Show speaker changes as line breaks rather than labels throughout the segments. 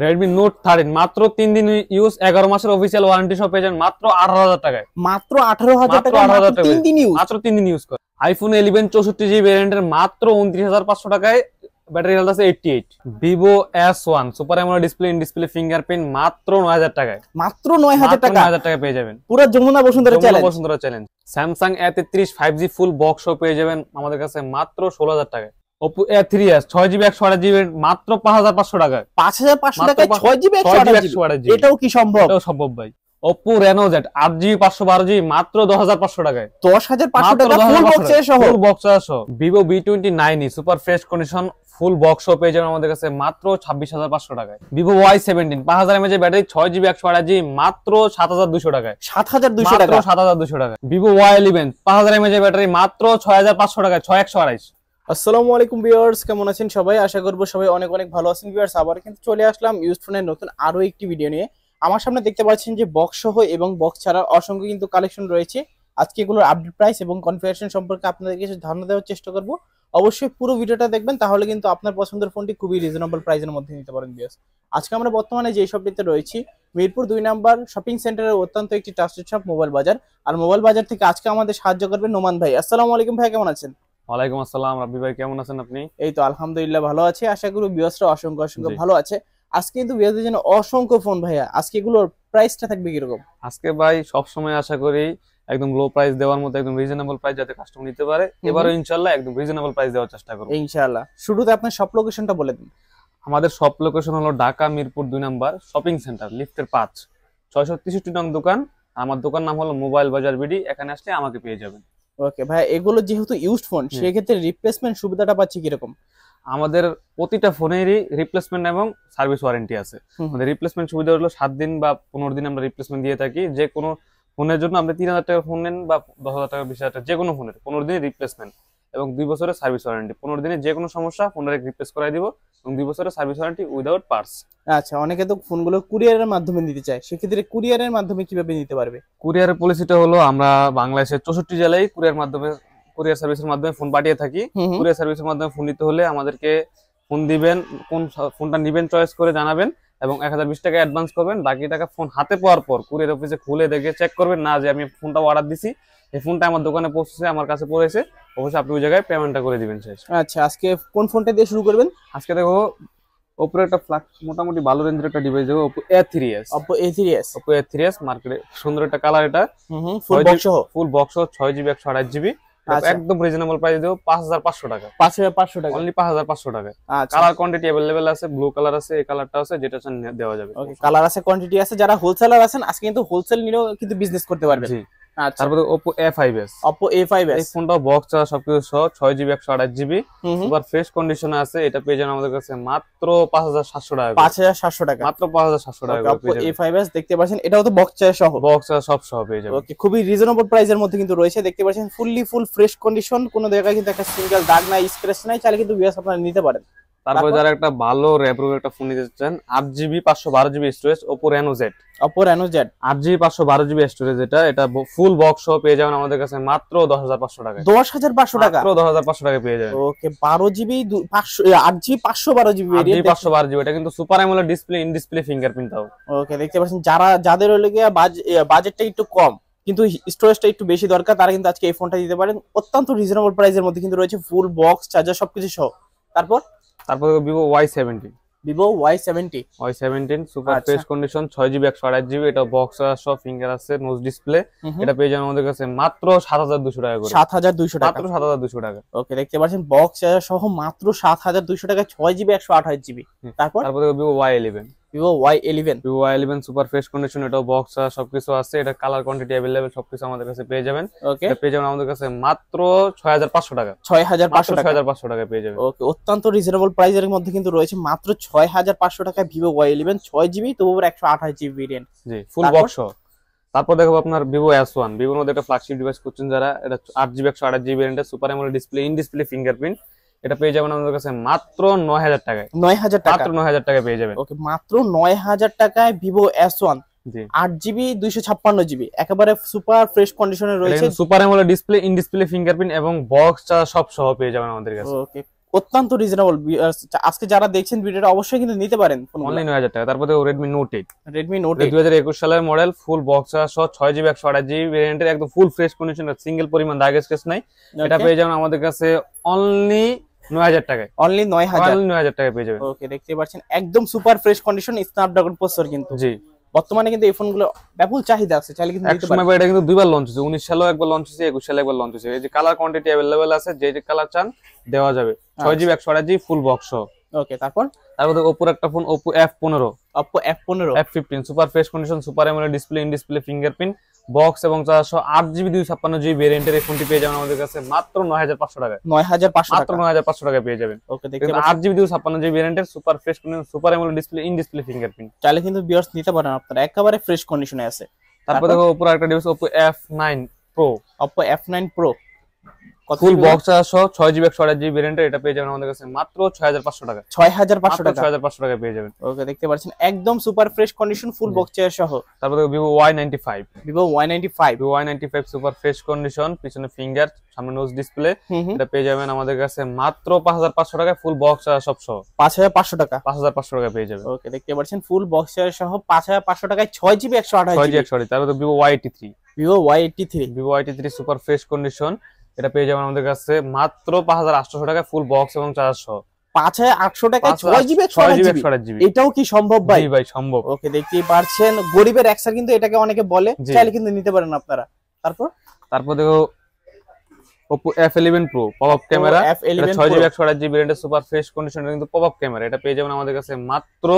Redmi Note 13 মাত্র 3 দিন use 11 মাসের অফিশিয়াল ওয়ারেন্টি সহ পেয়ে যাবেন মাত্র 18000 টাকায়।
মাত্র 18000 টাকা, মাত্র 3 দিন ইউজ,
মাত্র 3 দিন ইউজ করে। iPhone 11 64GB ভেরিয়েন্টের মাত্র 29500 টাকায়, ব্যাটারি হেলথ আছে 88। Vivo S1 super AMOLED display in display fingerprint মাত্র 9000 টাকায়।
মাত্র 9000 টাকা,
9000 টাকায় পেয়ে যাবেন
পুরো Jamuna Bashundhara challenge.
Samsung A33 5G full box সহ পেয়ে যাবেন আমাদের কাছে মাত্র 16000 টাকায়। Oppo A3s 6GB 128GB মাত্র 5500 টাকায়।
5500 টাকায় 6GB 128GB, এটাও কি সম্ভব?
এটাও সম্ভব ভাই। Oppo Reno Z 8GB 512GB মাত্র 10500 টাকায়।
10500 টাকা ফুল বক্সের সহ,
ফুল বক্স সহ। Vivo V29e super fresh condition full box সহ পেয়ে যাবেন আমাদের কাছে মাত্র 26500 টাকায়। Vivo Y17 5000 mAh battery 6GB 128GB মাত্র 7200 টাকায়।
7200 টাকা,
7200 টাকা। Vivo Y11 5000 mAh ব্যাটারি মাত্র 6500 টাকায়, 6128।
আসসালামু আলাইকুম ভিউয়ার্স, কেমন আছেন সবাই? আশা করব সবাই অনেক অনেক ভালো আছেন ভিউয়ার্স। আবার কিন্তু চলে আসলাম ইউজড ফোনের নতুন আরো একটি ভিডিও নিয়ে। আমার সামনে দেখতে পাচ্ছেন যে বক্স সহ এবং বক্স ছাড়া অসংখ্য কিন্তু কালেকশন রয়েছে। আজকে এগুলোর আপডেট প্রাইস এবং কনফিগারেশন সম্পর্কে আপনাদের কিছু ধারণা দেওয়ার চেষ্টা করব। অবশ্যই পুরো ভিডিওটা দেখবেন, তাহলে কিন্তু আপনার পছন্দের ফোনটি খুবই রিজনেবল প্রাইসের মধ্যে নিতে পারেন ভিউয়ার্স। আজকে আমরা বর্তমানে যে শপটিতে রয়েছি মিরপুর 2 নাম্বার শপিং সেন্টারের অত্যন্ত একটি ট্রাস্টেড শপ মোবাইল বাজার। আর মোবাইল বাজার থেকে আজকে আমাদের সাহায্য করবেন নোমান ভাই। আসসালামু আলাইকুম ভাই, কেমন আছেন?
ওয়ালাইকুম আসসালাম রাব্বি ভাই, কেমন আছেন আপনি?
এই তো আলহামদুলিল্লাহ ভালো আছি, আশা করি ভিউয়ার্সরা অসংখ্য ভালো আছে। আজকে কিন্তু ভিউয়ারদের জন্য অসংখ্য ফোন ভাইয়া, আজকে এগুলোর প্রাইসটা থাকবে কি রকম?
আজকে ভাই সব সময় আশা করি একদম লো প্রাইস দেওয়ার মতো, একদম রিজনেবল প্রাইস যাতে কাস্টমার নিতে পারে। এবারও ইনশাআল্লাহ একদম রিজনেবল প্রাইস দেওয়ার চেষ্টা করব
ইনশাআল্লাহ। শুরুতে আপনার শপ লোকেশনটা বলে দিন।
আমাদের শপ লোকেশন হলো Dhaka Mirpur 2 number shopping centre, লিফটের 5, 663 নং দোকান। আমার দোকান নাম হলো মোবাইল বাজার বিডি, এখানে আসলে আমাকে পেয়ে যাবেন।
ওকে ভাই, এগুলো যেহেতু ইউজড ফোন, সেই ক্ষেত্রে রিপ্লেসমেন্ট সুবিধাটা পাচ্ছি কি রকম?
আমাদের প্রতিটা ফোনেরই রিপ্লেসমেন্ট এবং সার্ভিস ওয়ারেন্টি আছে। আমাদের রিপ্লেসমেন্ট সুবিধা হলো 7 দিন বা 15 দিন আমরা রিপ্লেসমেন্ট দিয়ে থাকি। যে কোনো ফোনের জন্য আপনি 3000 টাকা ফোন নেন বা 10000 টাকা 20000 টাকা, যে কোনো ফোনের 15 দিনের রিপ্লেসমেন্ট এবং 2 বছরের সার্ভিস ওয়ারেন্টি। 15 দিনে যে কোনো সমস্যা ফোনের রিপ্লেস করাই দিব এবং 2 বছরের সার্ভিস ওয়ারেন্টি উইদাউট পার্টস।
আচ্ছা, অনেকে তো ফোনগুলো কুরিয়ারের মাধ্যমে নিতে চায়, সেক্ষেত্রে কুরিয়ারের মাধ্যমে কিভাবে নিতে পারবে?
কুরিয়ারের পলিসিটা হলো আমরা বাংলাদেশের 64 জেলায় কুরিয়ার সার্ভিসের মাধ্যমে ফোন পাঠিয়ে থাকি। কুরিয়ার সার্ভিসের মাধ্যমে ফোন নিতে হলে আমাদেরকে ফোন দিবেন, কোন ফোনটা নিবেন চয়েস করে জানাবেন এবং 1020 টাকা অ্যাডভান্স করবেন। বাকি টাকা ফোন হাতে পাওয়ার পর কুরিয়ার অফিসে খুলে দেখে চেক করবেন না যে আমি ফোনটা অর্ডার দিছি, এই ফোনটা আমার দোকানে পৌঁছেছে, আমার কাছে পড়েছে, অবশ্যই আপনি ওই জায়গায় পেমেন্টটা করে দিবেন শেষ।
আচ্ছা, আজকে কোন ফোনটা দিয়ে শুরু করবেন?
আজকে দেখো Oppo একটা মোটামুটি ভালো রেঞ্জের একটা ডিভাইস দেখো, Oppo A3s। Oppo A3s মার্কেটে সুন্দর একটা কালার, এটা ফুল বক্স সহ 6GB 128GB একদম রিজনেবল প্রাইস দেব 5500 টাকা।
5500 টাকা,
অনলি 5500 টাকা। কালার কোয়ান্টিটি अवेलेबल আছে, ব্লু কালার আছে, এই কালারটা আছে, যেটা চান দেওয়া যাবে।
ওকে, কালার আছে, কোয়ান্টিটি আছে। যারা হোলসেলার আছেন আজকে কিন্তু হোলসেল নিলেও কিন্তু বিজনেস করতে পারবেন।
জি। আচ্ছা, তারপরে Oppo A5s।
এই
ফোনটা বক্স ছাড়া সবকিছু সহ 6GB 128GB সুপার ফ্রেশ কন্ডিশনে আছে। এটা পেয়ে যাবেন আমাদের কাছে মাত্র 5700 টাকা।
5700 টাকা,
মাত্র 5700 টাকা
Oppo A5s দেখতে পাচ্ছেন, এটাও তো বক্স ছাড়া সহ,
বক্স ছাড়া সব সহ পেয়ে যাবেন।
ওকে, খুবই রিজনেবল প্রাইসের মধ্যে কিন্তু রয়েছে। দেখতে পাচ্ছেন ফুল ফ্রেশ কন্ডিশন, কোনো জায়গায় কিন্তু একটা সিঙ্গেল দাগ নাই, স্ক্র্যাচ নাই, চাইলে কিন্তু ভিউয়ার্স আপনারা নিতে পারেন।
তারপর যারা একটা ভালো র্যাপরো একটা ফোন নিতে চান, 8GB 512GB storage, Oppo Reno Z। 8GB 512GB storage, এটা ফুল বক্স সহ পেয়ে যাবেন আমাদের কাছে মাত্র 10500 টাকা।
10500 টাকা,
মাত্র 10500 টাকা পেয়ে যাবেন।
ওকে, 12GB 8GB 512GB variant,
512GB, এটা কিন্তু super AMOLED display in display fingerprint তাও।
ওকে, দেখতে পাচ্ছেন যাদের হলো গিয়ে বাজেটটা একটু কম কিন্তু স্টোরেজটা একটু বেশি দরকার, তারা কিন্তু আজকে এই ফোনটা দিতে পারেন। অত্যন্ত রিজনেবল প্রাইসের মধ্যে কিন্তু রয়েছে, ফুল বক্স চার্জার সবকিছু সহ। তারপর
Vivo Y17 super fresh condition, 6GB 128GB, এটা বক্স সহ ফিঙ্গার আছে, নোজ ডিসপ্লে। এটা পেয়ে যাবেন আমাদের কাছে মাত্র 7200 টাকা করে।
7200 টাকা,
মাত্র 7200 টাকা।
ওকে, দেখতে পাচ্ছেন বক্স চার্জার সহ মাত্র 7200 টাকা, 6GB 128GB। তারপর
Vivo Y11 super fresh condition, এটা বক্স সবকিছু আছে, এটা কালার কোয়ান্টিটি अवेलेबल সবকিছু আমাদের কাছে পেয়ে যাবেন।
ওকে,
এটা পেয়ে যাবেন আমাদের কাছে মাত্র 6500 টাকা।
6500
টাকা পেয়ে যাবেন।
ওকে, অত্যন্ত রিজনেবল প্রাইসের মধ্যে কিন্তু রয়েছে মাত্র 6500 টাকায় Vivo Y11 6GB তবু 128GB ভেরিয়েন্ট।
জি, ফুল বক্স। তারপর দেখো আপনার Vivo S1, ভিভোর মধ্যে একটা ফ্ল্যাগশিপ ডিভাইস করছেন যারা, এটা 8GB 128GB ভেরিয়েন্টের super AMOLED display in display fingerprint. এটা পেয়ে যাবেন আমাদের কাছে মাত্র 9000 টাকায়।
9000 টাকা,
মাত্র 9000 টাকা পেয়ে যাবেন।
ওকে, মাত্র 9000 টাকায় Vivo S1 8GB 256GB একেবারে সুপার ফ্রেশ কন্ডিশনে রয়েছে,
super AMOLED display in display fingerprint এবং বক্স সব সহ পেয়ে যাবেন আমাদের কাছে।
ওকে, অত্যন্ত রিজনেবল। আজকে যারা দেখছেন ভিডিওটা অবশ্যই কিন্তু নিতে পারেন
অনলি 9000 টাকা। তারপরে Redmi Note 8,
Redmi Note 8
2021 সালের মডেল, ফুল বক্স সহ 6GB 128GB ভেরিয়েন্টের, একদম ফুল ফ্রেশ কন্ডিশন, সিঙ্গেল পরিমাণ দাগ স্কেচ নাই। এটা পেয়ে যাবেন আমাদের কাছে অনলি 9000 টাকায়।
অনলি
9000 টাকায় পেয়ে যাবেন।
ওকে, দেখতে পাচ্ছেন একদম super fresh condition, Snapdragon processor কিন্তু।
জি,
বর্তমানে কিন্তু এই ফোনগুলো ব্যাপক চাহিদা আছে, চাইলে কিন্তু নিতে পারেন।
এটা কিন্তু দুইবার লঞ্চ হয়েছে, 19 সালেও একবার লঞ্চ হয়েছে, 21 সালে একবার লঞ্চ হয়েছে। এই যে কালার কোয়ান্টিটি अवेलेबल আছে, যে যে কালার চান দেওয়া যাবে। 6GB 128GB ফুল বক্স সহ।
ওকে, তারপরে
Oppo একটা phone, Oppo F15,
Oppo F15,
F15 super fresh condition, super AMOLED display, in display fingerprint, box এবং 8GB 256GB ভেরিয়েন্টের এই ফোনটি পেয়ে যাবেন আমাদের কাছে মাত্র 9500 টাকায়।
9500
মাত্র 9500 টাকায় পেয়ে যাবেন।
ওকে, দেখতে পাচ্ছেন
8GB 256GB ভেরিয়েন্টের, super fresh condition, super AMOLED display, in display fingerprint.
চাইলে কিন্তু ভিউয়ার্স নিতে পারেন আপনারা, একেবারে ফ্রেশ কন্ডিশনে আছে।
তারপর দেখো Oppo একটা device, Oppo F9 Pro,
Oppo F9 Pro
ফুল বক্স সহ 6GB 128GB ভেরিয়েন্টের, এটা পেয়ে যাবেন আমাদের কাছে মাত্র 6500 টাকা।
6500 টাকা,
6500 টাকায় পেয়ে যাবেন।
ওকে, দেখতে পাচ্ছেন একদম super fresh condition, full box chair সহ।
তারপর Vivo Y95,
Vivo Y95
super fresh condition, পিছনে ফিঙ্গার, সামনে নোজ ডিসপ্লে, এটা পেয়ে যাবেন আমাদের কাছে মাত্র 5500 টাকায়, ফুল বক্স সব সহ।
5500 টাকা,
5500 টাকা পেয়ে যাবেন।
ওকে, দেখতে পাচ্ছেন ফুল বক্স চেয়ার সহ 5500 টাকায় 6GB 128GB।
তারপর Vivo Y83,
Vivo Y83
super fresh condition, এটা পেয়ে যাবেন আমাদের কাছে মাত্র 5800 টাকায়, ফুল বক্স এবং চার্জ সহ।
5800 টাকায় 6GB 128GB, এটাও কি সম্ভব ভাই?
জি ভাই, সম্ভব।
ওকে, দেখতেই পারছেন গরিবের এক্সার কিন্তু এটাকে অনেকে বলে, চাইলে কিন্তু নিতে পারেন আপনারা।
তারপর দেখো Oppo F11 Pro, popup camera,
F11
6GB 128GB ভেরিয়েন্টের, সুপার ফ্রেশ কন্ডিশনের কিন্তু পপআপ ক্যামেরা, এটা পেয়ে যাবেন আমাদের কাছে মাত্র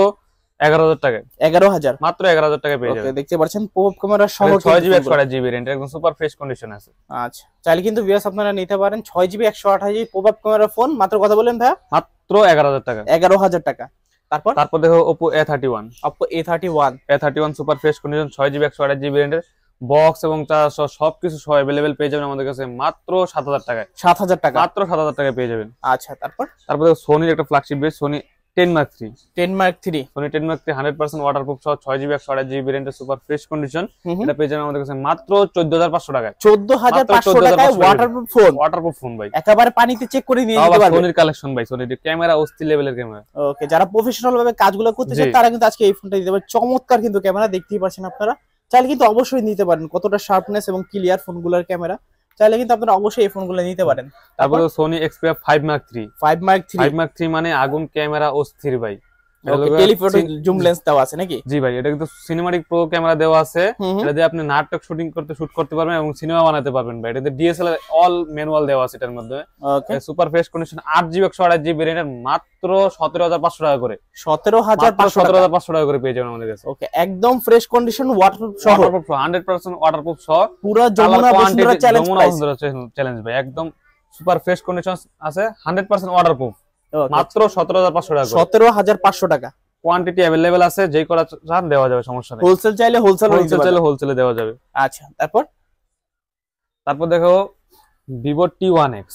11000 টাকায়।
11000,
মাত্র 11000 টাকায় পেয়ে যাবেন।
ওকে, দেখতে পাচ্ছেন পপআপ ক্যামেরা সহ
6GB 128GB ভেরিয়েন্টের, একদম সুপার ফ্রেশ কন্ডিশন আছে।
আচ্ছা, চাইলে কিন্তু ভিউয়ার্স আপনারা নিতে পারেন 6GB 128GB popup camera phone, মাত্র কথা বলেন ভাই,
মাত্র 11000 টাকা।
11000 টাকা।
তারপর দেখো Oppo A31,
A31
super fresh condition, 6GB 128GB ভেরিয়েন্টের, বক্স এবং চার্জ সবকিছু সহ अवेलेबल পেয়ে যাবেন আমাদের কাছে মাত্র 7000 টাকায়।
7000 টাকা,
মাত্র 7000 টাকায় পেয়ে যাবেন।
আচ্ছা, তারপর
সোনির একটা flagship base, Sony 10 Mark III,
Sony
10 Mark III 100% waterproof সহ 6GB 128GB ভেরিয়েন্টের, সুপার ফ্রেশ কন্ডিশন, এটা পেয়ে যাবেন আমাদের কাছে মাত্র 14500 টাকায়।
14500 টাকায়
ওয়াটারপ্রুফ ফোন ভাই,
একেবারে পানিতে চেক করে নিয়ে যেতে পারবেন।
সোনির কালেকশন ভাই, সোনির ক্যামেরা অস্থির লেভেলের ক্যামেরা।
ওকে, যারা প্রফেশনাল ভাবে কাজগুলো করতে চান তারা কিন্তু আজকে এই ফোনটা দিতে পারে। চমৎকার কিন্তু ক্যামেরা, দেখতেই পাচ্ছেন আপনারা, চাইলে কিন্তু অবশ্যই নিতে পারেন। কতটা শার্পনেস এবং ক্লিয়ার ফোনগুলোর ক্যামেরা, চাইলে কিন্তু আপনারা অবশ্যই এই ফোনগুলো নিতে পারেন।
তারপরে Sony Xperia 5 Mark III,
5 Mark III
মানে আগুন ক্যামেরা, অস্থির ভাই।
টেলিফটো জুম লেন্স দেওয়া আছে নাকি?
জি ভাই, এটা কিন্তু সিনেমাটিক প্রো ক্যামেরা দেওয়া আছে, এটা দিয়ে আপনি নাটক শুট করতে পারবেন এবং সিনেমা বানাতে পারবেন ভাই। এটাতে ডিএসএলআর অল ম্যানুয়াল দেওয়া আছে এটার মধ্যে। ওকে, super fresh condition, 8GB 128GB ভেরিয়েন্টের, মাত্র 17500 টাকা করে। 17500 টাকা করে পেয়ে যাবেন আমাদের কাছে।
ওকে, একদম ফ্রেশ কন্ডিশন, ওয়াটারপ্রুফ সহ,
100% ওয়াটারপ্রুফ সহ,
পুরো যমুনা বসুন্ধরা
চ্যালেঞ্জ ভাই, একদম সুপার ফ্রেশ কন্ডিশন আছে, 100% ওয়াটারপ্রুফ, মাত্র 17500 টাকা।
17500 টাকা।
কোয়ান্টিটি अवेलेबल আছে, যেই করা চান দেওয়া যাবে, সমস্যা নেই।
হোলসেল চাইলে
হোলসেলে দেওয়া যাবে।
আচ্ছা, তারপর
দেখো Vivo T1X,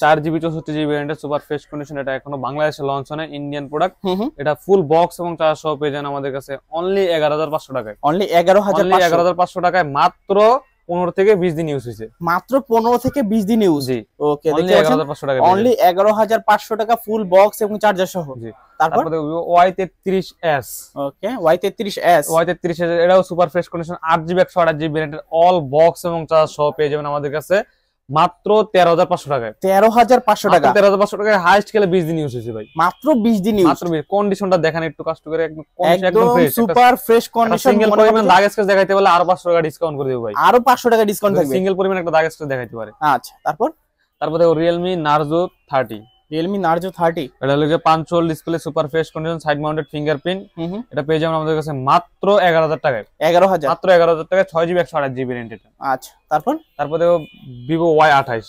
4GB
64GB ভেরিয়েন্টের, সুপার ফ্রেশ কন্ডিশন, এটা এখনো বাংলাদেশে লঞ্চ হয় না, ইন্ডিয়ান প্রোডাক্ট। এটা ফুল বক্স এবং চার্জ সহ পেয়ে যান আমাদের কাছে অনলি 11500 টাকায়।
অনলি 11500
টাকায়, মাত্র 15 থেকে 20 দিন ইউজ হয়েছে।
মাত্র 15 থেকে 20 দিন ইউজ।
জি,
ওকে,
অনলি 11500 টাকা।
অনলি 11500 টাকা, ফুল বক্স এবং চার্জার সহ।
জি,
তারপর
Y33s,
ওকে, Y33s,
এটাও super fresh condition, 8GB 128GB ভেরিয়েন্টের, অল বক্স এবং চার্জ সহ পেয়ে যাবেন আমাদের কাছে মাত্র 13500 টাকায়।
13500 টাকা,
13500 টাকায়, হাইস্ট স্কেলে 20 দিন ইউজ হয়েছে ভাই।
মাত্র 20 দিন ইউজ।
মাত্র কন্ডিশনটা দেখেন একটু কষ্ট করে, একদম
সুপার ফ্রেশ কন্ডিশন।
সিঙ্গেল পরিমাণ দাগ স্কেচ দেখাইতে বলে আরো 500 টাকা ডিসকাউন্ট করে দেব ভাই।
আরো 500 টাকা ডিসকাউন্ট থাকবে
সিঙ্গেল পরিমাণ একটা দাগ স্কেচ দেখাইতে পারে।
আচ্ছা, তারপর
দেখো Realme Narzo 30, এটা হলো 5 inch display, super fresh condition, side mounted fingerprint, এটা পেয়ে যাবেন আমাদের কাছে মাত্র 11000 টাকায়।
11000,
মাত্র 11000 টাকায়, 6GB 128GB ভেরিয়েন্ট এটা।
আচ্ছা, তারপর
দেখো Vivo Y28,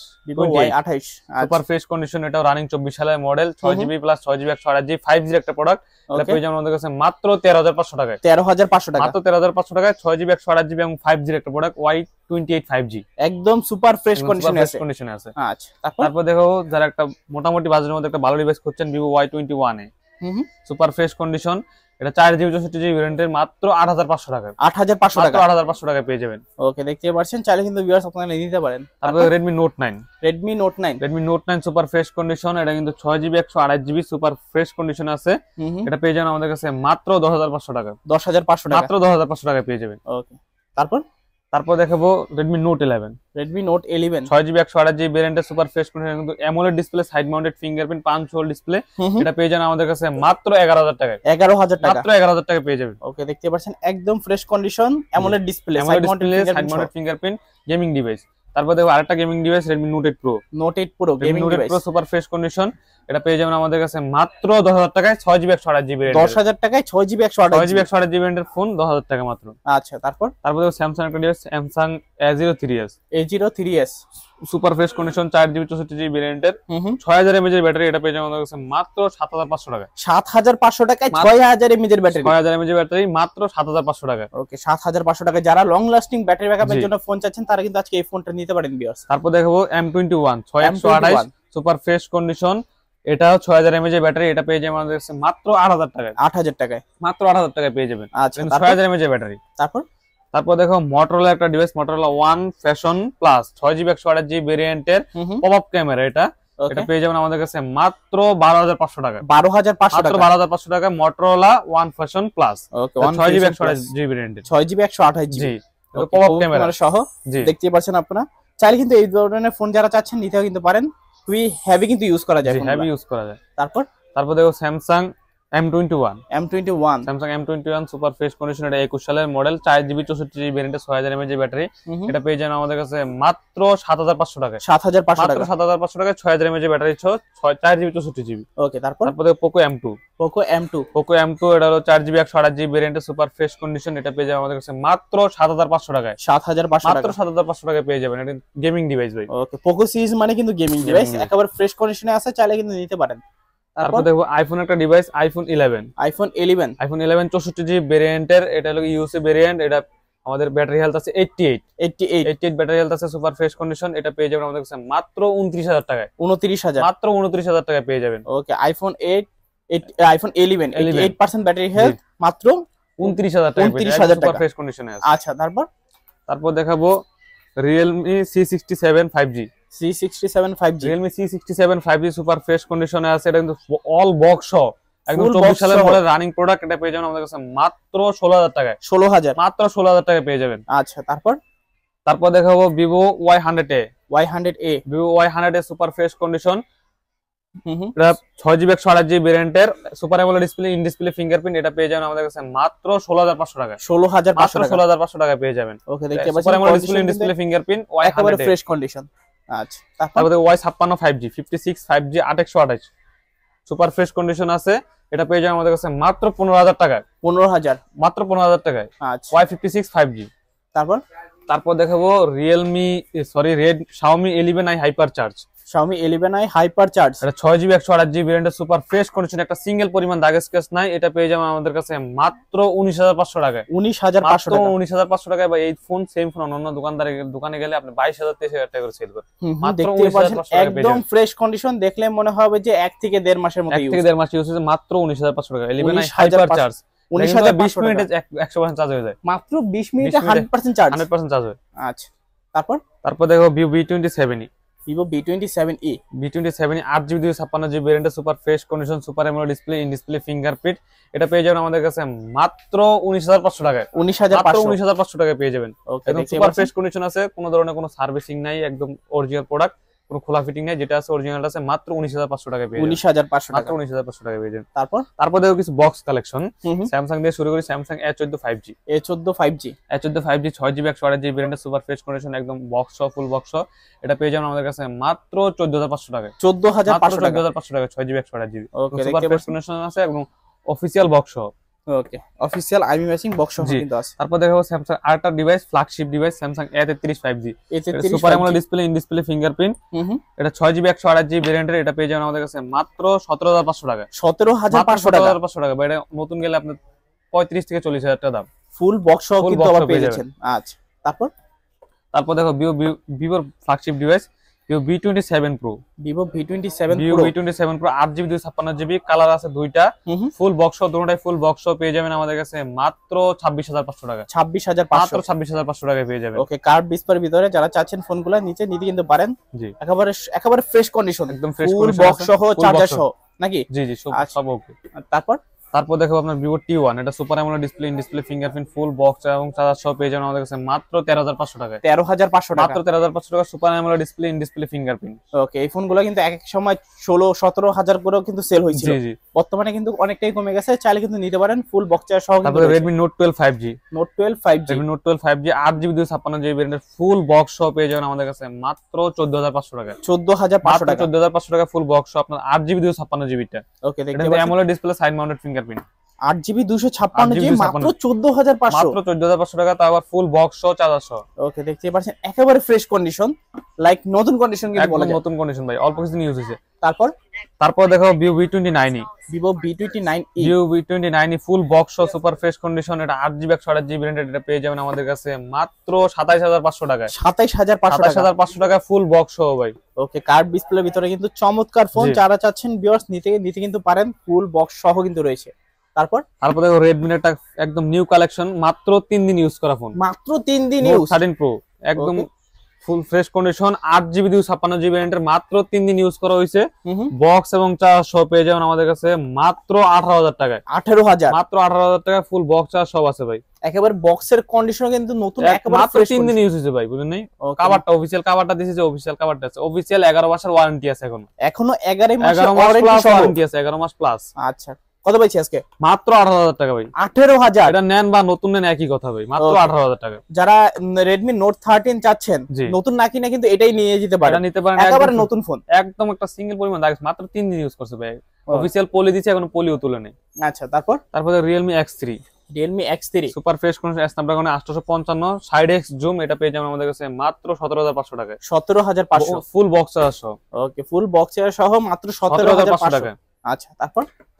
সুপার
আচ্ছা,
ফ্রেশ কন্ডিশন, এটাও রানিং 24 সালের model, 6GB plus 6GB 128GB 5G একটা প্রোডাক্ট, এটা পেয়ে যাবেন আমাদের কাছে মাত্র 13500 টাকায়।
13500 টাকা,
মাত্র 13500 টাকায়, 6GB 128GB এবং 5G একটা প্রোডাক্ট, Y28 5G,
একদম সুপার ফ্রেশ কন্ডিশনে আছে। আচ্ছা,
তারপর দেখো যারা একটা মোটামুটি বাজারের মধ্যে একটা ভালো ডিভাইস খুঁজছেন, Vivo Y21 super fresh condition, এটা 4GB 64GB ভ্যারিয়েন্টের মাত্র 8500 টাকা।
8500 টাকা,
8500 টাকায় পেয়ে যাবেন।
ওকে, দেখতে পাচ্ছেন, চাইলে কিন্তু ভিউয়ার্স আপনারা নিয়ে নিতে পারেন।
তারপরে Redmi Note 9,
Redmi Note 9,
Redmi Note 9 super fresh condition, এটা কিন্তু 6GB 128GB super fresh condition আছে। এটা পেয়ে যাবেন আমাদের কাছে মাত্র 10500 টাকা।
10500 টাকা,
মাত্র 10500 টাকায় পেয়ে যাবেন।
ওকে। তারপর
দেখাবো Redmi Note 11,
Redmi Note 11,
6GB 128GB ভ্যারিয়েন্টের সুপার ফ্রেশ কন্ডিশন, কিন্তু AMOLED display, side mounted fingerprint, punch hole display. এটা পেয়ে যাবেন আমাদের কাছে মাত্র 11000 টাকায়।
11000 টাকা,
মাত্র 11000 টাকায় পেয়ে যাবেন।
ওকে, দেখতে পাচ্ছেন একদম fresh condition, AMOLED display, side mounted
fingerprint, gaming device. তারপর দেখো আরেকটা gaming device Redmi Note 8 Pro,
Note 8 Pro gaming device,
super fresh condition. এটা পেয়ে যাবেন আমাদের কাছে মাত্র 10000 টাকায়, 6GB 128GB
10000 টাকায় 6GB
128GB ভ্যারিয়েন্টের ফোন 10000 টাকা মাত্র।
আচ্ছা, তারপর
দেখো স্যামসাং একটা device, Samsung A03s,
A03s
super fresh condition, 4GB 64GB ভ্যারিয়েন্টের, 6000 mAh এর ব্যাটারি। এটা পেয়ে যাবেন আমাদের কাছে মাত্র 7500 টাকা।
7500 টাকায় 6000 mAh এর ব্যাটারি,
6000 mAh ব্যাটারি মাত্র 7500 টাকা।
ওকে, 7500 টাকায় যারা লং লাস্টিং ব্যাটারি ব্যাকআপের জন্য ফোন চাচ্ছেন তারা কিন্তু আজকে এই ফোনটা নিতে পারেন ভিউয়ার্স।
তারপর দেখাবো M21 6128 সুপার ফ্রেশ কন্ডিশন, এটাও 6000 mAh ব্যাটারি। এটা পেয়ে যাবেন আমাদের কাছে মাত্র 8000 টাকায়।
8000 টাকায়,
মাত্র 8000 টাকায় পেয়ে যাবেন।
আচ্ছা,
6000 mAh ব্যাটারি। তারপর দেখো Motorola একটা device, Motorola One Fashion Plus, 6GB 128GB ভ্যারিয়েন্টের পপআপ ক্যামেরা। এটা পেয়ে যাবেন আমাদের কাছে মাত্র 12500 টাকা।
12500 টাকা,
12500 টাকা Motorola One Fashion Plus,
ওকে,
6GB 128GB ভ্যারিয়েন্টের,
6GB 128GB,
জি, পপআপ ক্যামেরা
সহ। দেখতে পাচ্ছেন আপনারা চাইলে কিন্তু এই ধরনের ফোন যারা চাচ্ছেন নিতেও কিন্তু পারেন, খুবই হেভি কিন্তু ইউজ করা যায়,
হেভি ইউজ করা যায়।
তারপর
দেখো Samsung M21,
Samsung
M21 super fresh condition, এটা 21 সালের model, 4GB 64GB ভ্যারিয়েন্টের, 6000 mAh battery. এটা পেয়ে যাবেন আমাদের কাছে মাত্র 7500 টাকা।
7500 টাকা,
7500 টাকায় 6000 mAh ব্যাটারি, 4GB 64GB।
ওকে, তারপর
দেখো Poco M2, এটা হলো 4GB 128GB ভ্যারিয়েন্টের সুপার ফ্রেশ কন্ডিশন। এটা পেয়ে যাবেন আমাদের কাছে মাত্র 7500 টাকায়। 7500 টাকায় পেয়ে যাবেন। এটা গেমিং ডিভাইস ভাই।
ওকে, Poco সিরিজ মানে কিন্তু গেমিং ডিভাইস, একেবারে ফ্রেশ কন্ডিশনে আছে, চাইলে কিন্তু নিতে পারেন।
তারপর দেখো আইফোন একটা ডিভাইস, iPhone 11, 64GB ভ্যারিয়েন্টের। এটা হলো ইউএসএ ভ্যারিয়েন্ট। এটা আমাদের ব্যাটারি হেলথ আছে 88 ব্যাটারি হেলথ আছে, সুপার ফ্রেশ কন্ডিশন। এটা পেয়ে যাবেন আমাদের কাছে মাত্র 29000 টাকায়।
29000,
মাত্র 29000 টাকায় পেয়ে যাবেন।
ওকে, iPhone 11 88% ব্যাটারি হেলথ, মাত্র
29000 টাকা,
29000 টাকা,
সুপার ফ্রেশ কন্ডিশনে আছে।
আচ্ছা, তারপর
দেখাবো Realme C67 5G,
Realme
C67 5G super fresh কন্ডিশনে আছে। এটা কিন্তু অল বক্স সহ, একদম 24 সালের মডেল, রানিং প্রোডাক্ট। এটা পেয়ে যাবেন আমাদের কাছে মাত্র 16000 টাকায়।
16000,
মাত্র 16000 টাকায় পেয়ে যাবেন।
আচ্ছা,
তারপর দেখাবো Vivo Y100A, Vivo Y100A super fresh condition. এটা 6GB 128GB ভ্যারিয়েন্টের, super AMOLED display, in display fingerprint. এটা পেয়ে যাবেন আমাদের কাছে মাত্র 16500 টাকায়। 16500 টাকায় পেয়ে যাবেন।
ওকে, দেখতে পাচ্ছেন
super AMOLED display, in display fingerprint,
একেবারে ফ্রেশ কন্ডিশন। আচ্ছা,
তারপর Y56 5G, 56 5G 828 super fresh condition আছে। এটা পেয়ে যাবেন আমাদের কাছে মাত্র 15000 টাকায়।
15000,
মাত্র 15000 টাকায়।
আচ্ছা,
Y56 5G। তারপর দেখাবো Xiaomi 11i Hypercharge,
Xiaomi 11i Hypercharge,
এটা 6GB 128GB ভ্যারিয়েন্টের, সুপার ফ্রেশ কন্ডিশন, একটা সিঙ্গেল পরিমাণ দাগ স্ক্র্যাচ নাই। এটা পেয়ে যাবেন আমাদের কাছে মাত্র 19500 টাকায়।
19500 টাকা,
19500 টাকায়। বা এই ফোন সেম ফোন অন্য দোকানে গেলে আপনি 22000 23000 টাকা করে সেল করেন।
মাত্র 19500 টাকা, একদম ফ্রেশ কন্ডিশন, দেখলে মনে হবে যে 1 থেকে 1.5 মাসের মতো ইউজ,
1 থেকে 1.5 মাস ইউজ হয়েছে। মাত্র 19500 টাকা 11i Hypercharge, 20 মিনিটে 100% চার্জ হয়ে যায়।
মাত্র 20 মিনিটে 100% চার্জ,
100% চার্জ হয়।
আচ্ছা,
তারপর দেখো Vivo V27e,
Vivo V27e,
8GB 256GB ভ্যারিয়েন্টের, super fresh condition, super AMOLED display, in display fingerprint. এটা পেয়ে যাবেন আমাদের কাছে মাত্র 19500 টাকায়। 19500 টাকায় পেয়ে যাবেন। একদম সুপার ফ্রেশ কন্ডিশন আছে, কোনো ধরনের কোনো সার্ভিসিং নাই, একদম অরিজিনাল প্রোডাক্ট, কোনো খোলা ফিটিং নাই, যেটা আছে অরিজিনাল আছে। মাত্র 19500 টাকায় পেয়ে যাবেন।
19500 টাকা,
মাত্র 19500 টাকায় পেয়ে যাবেন।
তারপর
দেখো কিছু বক্স কালেকশন, স্যামসাং দিয়ে শুরু করি। Samsung A14 5G,
A14 5G,
6GB 128GB ভ্যারিয়েন্টের, সুপার ফ্রেশ কন্ডিশন, একদম বক্স ফুল বক্স। এটা পেয়ে যাবেন আমাদের কাছে মাত্র 14500 টাকায়।
14500 টাকা,
14500 টাকায় 6GB 128GB,
ওকে,
সুপার ফ্রেশ কন্ডিশন আছে, এবং অফিশিয়াল বক্স।
ওকে, অফিশিয়াল আইমি ম্যাচিং বক্স কিন্তু আছে।
তারপর দেখাবো Samsung আরেকটা device, flagship device, Samsung A33 5G, super AMOLED display, in display fingerprint. এটা 6GB 128GB ভ্যারিয়েন্টের। এটা পেয়ে যাবেন আমাদের কাছে মাত্র 17500 টাকা।
17500
টাকা। এটা নতুন গেলে আপনি 35 থেকে 40000 টাকা দাম,
ফুল বক্স কিন্তু আবার পেয়ে যাচ্ছেন। আচ্ছা, তারপর
দেখো ভিভোর flagship device Vivo V27 pro,
Vivo V27
Vivo
pro,
V27 pro 8GB 256GB, colour আছে দুইটা, ফুল বক্স সহ, দুটোটাই ফুল বক্স সহ পেয়ে যাবেন আমাদের কাছে মাত্র 26,500 টাকা।
26,500,
মাত্র 26,500 টাকায় পেয়ে যাবেন।
ওকে, কার্ড ডিসপ্লের ভিতরে যারা চাচ্ছেন ফোনগুলো নিচে নিতে কিন্তু পারেন।
জি,
একেবারে ফ্রেশ কন্ডিশন,
একদম ফ্রেশ
ফুল
কন্ডিশন
বক্স সহ, চার্জার সহ নাকি?
জি জি, সব ওকে। তারপর দেখো আপনার ভিভো T1, এটা super AMOLED display, in display fingerprint, full box এবং চার্জার সহ পেয়ে যাবেন আমাদের কাছে মাত্র 13,500 টাকায়।
13,500 টাকা,
মাত্র 13,500 টাকা, super AMOLED display, in display fingerprint.
Okay, এই ফোনগুলো কিন্তু এক এক সময় 16-17 হাজার করেও কিন্তু সেল হয়েছিল।
জি জি,
বর্তমানে কিন্তু অনেকটাই কমে গেছে, চাইলে কিন্তু নিতে পারেন ফুল বক্স চার্জার সহ।
তারপরে Redmi Note 12 5G,
Note 12 5G,
Redmi Note 12 5G 8GB 256GB ভেরিয়েন্টের ফুল বক্স সহ পেয়ে যাবেন আমাদের কাছে মাত্র 14,500 টাকা।
14,500 টাকা,
14,500 টাকা ফুল বক্স সহ আপনার 8GB 256GB টা।
ওকে, দেখতে
এটা
পাচ্ছেন
AMOLED display, side mounted fingerprint,
8GB 256GB মাত্র 14,500,
মাত্র 14,500 টাকা, তাও আবার ফুল বক্স সহ, চার্জার সহ।
ওকে, দেখতে পাচ্ছেন একেবারে ফ্রেশ কন্ডিশন, লাইক নতুন কন্ডিশন কিন্তু বলা
একদম
যায়।
নতুন কন্ডিশন ভাই, অল্প কিছুদিন ইউজ হয়েছে।
তারপর
দেখো Vivo V29,
Vivo V29e,
Vivo V29e ফুল বক্স সহ সুপার ফ্রেশ কন্ডিশন, এটা 8GB 128GB ভেরিয়েন্ট, এটা পেয়ে যাবেন আমাদের কাছে মাত্র 27,500 টাকায়।
27,500 টাকা,
27,500 টাকা ফুল বক্স সহ ভাই।
ওকে, কার্ড ডিসপ্লের ভিতরে কিন্তু চমৎকার ফোন,
জি।
যারা চাচ্ছেন ভিউয়ার্স নিতে কিন্তু পারেন, ফুল বক্স সহ কিন্তু রয়েছে। তারপর
দেখো Redmi একটা একদম নিউ কালেকশন, মাত্র 3 দিন ইউজ করা ফোন,
মাত্র 3 দিন
Note
ইউজ,
13 Pro, একদম full fresh condition, 8GB 256GB ভেরিয়েন্টের, মাত্র 3 দিন ইউজ করা হয়েছে। বক্স এবং চার্জ সহ পেয়ে যাবেন আমাদের কাছে মাত্র 18,000 টাকায়।
18,000,
মাত্র 18,000 টাকা, ফুল বক্স চার্জ সব আছে ভাই।
একেবারে বক্সের কন্ডিশন কিন্তু নতুন, একেবারে
মাত্র
ফ্রেশ
3 দিন ইউজ হয়েছে ভাই, বুঝেন নাই? কভারটা অফিশিয়াল কভারটা দিয়েছে, যে অফিশিয়াল কভারটা আছে, অফিশিয়াল 11 মাসের ওয়ারেন্টি আছে, এখনো
11 মাস
ওয়ারেন্টি আছে, 11 মাস প্লাস।
আচ্ছা, কত পাইছি আজকে?
মাত্র 18,000 টাকা ভাই।
18,000,
এটা নেন বা নতুন নেন একই কথা ভাই, মাত্র 18,000 টাকা।
যারা Redmi Note 13 চাচ্ছেন,
জি।
নতুন না কিনা কিন্তু এটাই নিয়ে যেতে পারেন,
এটা নিতে পারেন,
একেবারে নতুন ফোন,
একদম একটা সিঙ্গেল পরিমাণ দাগ, মাত্র 3 দিন ইউজ করছে ভাই। অফিশিয়াল পলি দিয়েছে, এখন পলিও তুলে নেই।
আচ্ছা, তারপরে
Realme X3,
Realme X3
super fresh condition, Snapdragon 855 side x zoom, এটা পেয়ে যাবেন আমাদের কাছে মাত্র 17,500 টাকায়।
17,500,
ফুল বক্স চার্জ সহ।
ওকে, ফুল বক্স সহ মাত্র 17,500
টাকা।
আচ্ছা,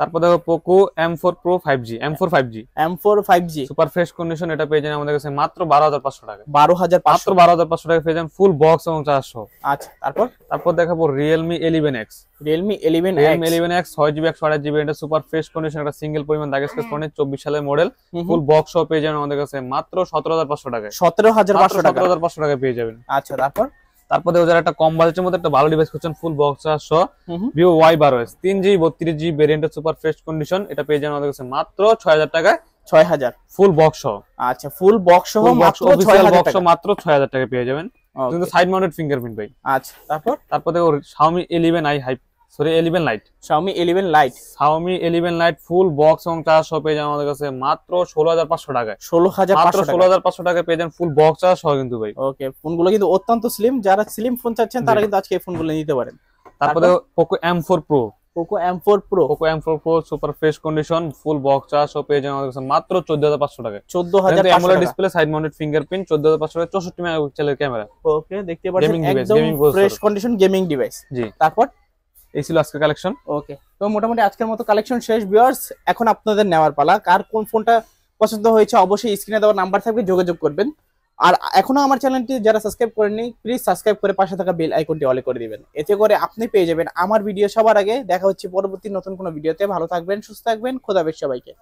তারপর
দেখো Poco M4 Pro 5G, M4 5G,
M4 5G
super fresh condition, এটা পেয়ে যাবেন আমাদের কাছে মাত্র 12,500 টাকা।
12,500,
মাত্র 12,500 টাকা পেয়ে যাবেন ফুল বক্স এবং চার্জ সহ।
আচ্ছা,
তারপর দেখাবো Realme 11X,
Realme
11X 6GB 128GB, এটা সুপার ফ্রেশ কন্ডিশন, এটা সিঙ্গেল পরিমাণ দাগ স্কেচ ফোনে, 24 সালের মডেল, ফুল বক্স সহ পেয়ে যাবেন আমাদের কাছে মাত্র 17,500 টাকায়।
17,500 টাকা,
17,500 টাকায় পেয়ে যাবেন।
আচ্ছা,
তারপর দেখো যারা একটা কম বাজেটের মধ্যে একটা ভালো ডিভাইস খুঁজছেন, ফুল বক্স চার্জ সহ, Vivo Y12s 3GB 32GB ভেরিয়েন্টের সুপার ফ্রেশ কন্ডিশন, এটা পেয়ে যাবেন আমাদের কাছে মাত্র 6,000 টাকায়।
6,000,
ফুল বক্স সহ।
আচ্ছা, ফুল বক্স সহ মাত্র
অফিশিয়াল
6,000
বক্স
টাকা,
মাত্র 6,000 টাকায় পেয়ে যাবেন, কিন্তু সাইড মাউন্টেড ফিঙ্গারপ্রিন্ট ভাই।
আচ্ছা,
তারপর দেখো Xiaomi 11i Xiaomi 11 Lite,
Xiaomi 11 Lite,
Xiaomi 11 Lite full box এবং চার্জ সহ পেয়ে যাবেন আমাদের কাছে মাত্র 16,500 টাকায়।
16,500 টাকা,
16,500 টাকায় পেয়ে যান ফুল বক্স চার্জ সহ কিন্তু ভাই।
ওকে, ফোনগুলো কিন্তু অত্যন্ত স্লিম, যারা স্লিম ফোন চাচ্ছেন তারা কিন্তু আজকে এই ফোনগুলো নিতে পারেন।
তারপর দেখো Poco M4 Pro,
Poco M4 Pro,
Poco M4 Pro super fresh condition, full box charge সহ পেয়ে যান আমাদের কাছে মাত্র 14,500 টাকায়।
14,500
অ্যামোলেড
টাকা,
ডিসপ্লে, সাইড মাউন্টেড ফিঙ্গারপ্রিন্ট, 14,500 টাকায় 64 মেগাপিক্সেলের ক্যামেরা।
ওকে, দেখতে পাচ্ছেন
Gaming device,
একদম
gaming processor।
Fresh condition gaming device.
জি,
তারপর
এই ছিল আজকের কালেকশন।
ওকে, তো মোটামুটি আজকের মতো কালেকশন শেষ ভিউয়ার্স, এখন আপনাদের নেওয়ার পালা। কার কোন ফোনটা পছন্দ হয়েছে অবশ্যই স্ক্রিনে দেওয়া নাম্বার থাকবে, যোগাযোগ করবেন। আর এখনো আমার চ্যানেলটি যারা সাবস্ক্রাইব করেননি, প্লিজ সাবস্ক্রাইব করে পাশে থাকা বেল আইকনটি অলে করে দিবেন, এতে করে আপনি পেয়ে যাবেন আমার ভিডিও সবার আগে। দেখা হচ্ছে পরবর্তী নতুন কোনো ভিডিওতে। ভালো থাকবেন, সুস্থ থাকবেন, খোদা হাফেজ সবাইকে।